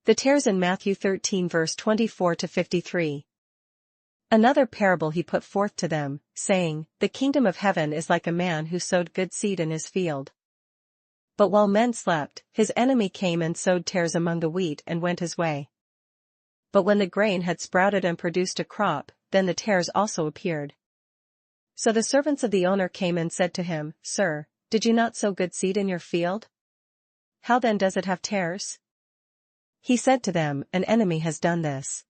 The tares in Matthew 13 verse 24-53. Another parable he put forth to them, saying, The kingdom of heaven is like a man who sowed good seed in his field. But while men slept, his enemy came and sowed tares among the wheat and went his way. But when the grain had sprouted and produced a crop, then the tares also appeared. So the servants of the owner came and said to him, Sir, did you not sow good seed in your field? How then does it have tares? He said to them, An enemy has done this.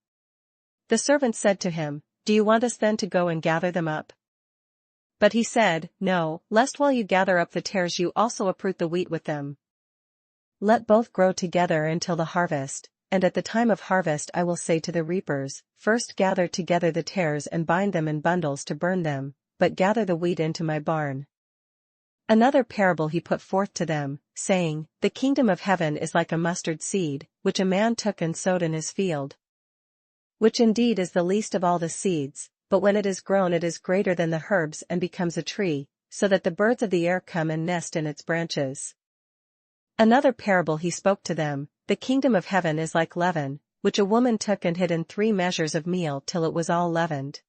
The servants said to him, Do you want us then to go and gather them up? But he said, No, lest while you gather up the tares you also uproot the wheat with them. Let both grow together until the harvest, and at the time of harvest I will say to the reapers, First gather together the tares and bind them in bundles to burn them, but gather the wheat into my barn. Another parable he put forth to them, saying, The kingdom of heaven is like a mustard seed, which a man took and sowed in his field. Which indeed is the least of all the seeds, but when it is grown it is greater than the herbs and becomes a tree, so that the birds of the air come and nest in its branches. Another parable he spoke to them, The kingdom of heaven is like leaven, which a woman took and hid in 3 measures of meal till it was all leavened.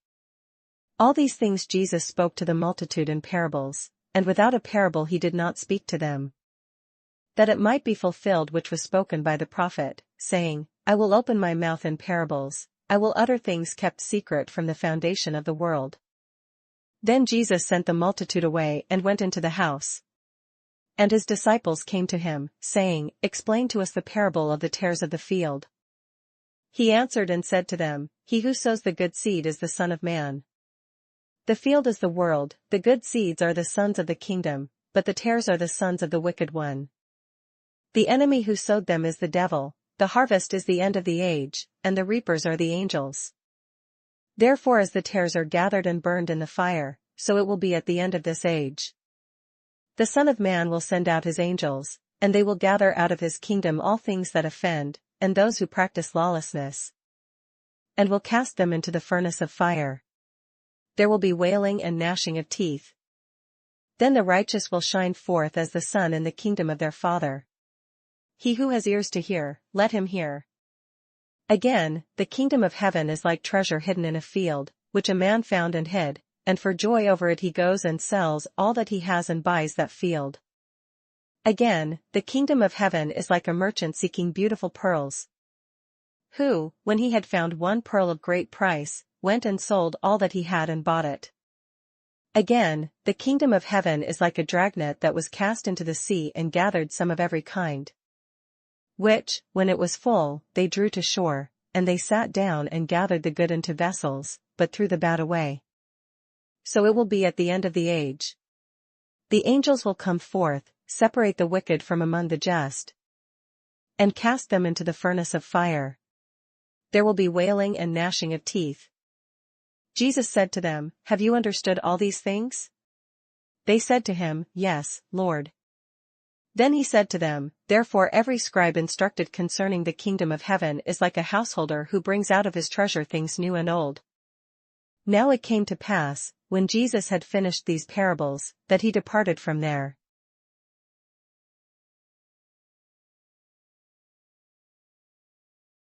All these things Jesus spoke to the multitude in parables, and without a parable he did not speak to them. That it might be fulfilled which was spoken by the prophet, saying, I will open my mouth in parables, I will utter things kept secret from the foundation of the world. Then Jesus sent the multitude away and went into the house. And his disciples came to him, saying, Explain to us the parable of the tares of the field. He answered and said to them, He who sows the good seed is the Son of Man. The field is the world, the good seeds are the sons of the kingdom, but the tares are the sons of the wicked one. The enemy who sowed them is the devil, the harvest is the end of the age, and the reapers are the angels. Therefore as the tares are gathered and burned in the fire, so it will be at the end of this age. The Son of Man will send out his angels, and they will gather out of his kingdom all things that offend, and those who practice lawlessness, and will cast them into the furnace of fire. There will be wailing and gnashing of teeth. Then the righteous will shine forth as the sun in the kingdom of their Father. He who has ears to hear, let him hear. Again, the kingdom of heaven is like treasure hidden in a field, which a man found and hid, and for joy over it he goes and sells all that he has and buys that field. Again, the kingdom of heaven is like a merchant seeking beautiful pearls, who, when he had found one pearl of great price, went and sold all that he had and bought it. Again, the kingdom of heaven is like a dragnet that was cast into the sea and gathered some of every kind, which, when it was full, they drew to shore, and they sat down and gathered the good into vessels, but threw the bad away. So it will be at the end of the age. The angels will come forth, separate the wicked from among the just, and cast them into the furnace of fire. There will be wailing and gnashing of teeth. Jesus said to them, Have you understood all these things? They said to him, Yes, Lord. Then he said to them, Therefore every scribe instructed concerning the kingdom of heaven is like a householder who brings out of his treasure things new and old. Now it came to pass, when Jesus had finished these parables, that he departed from there.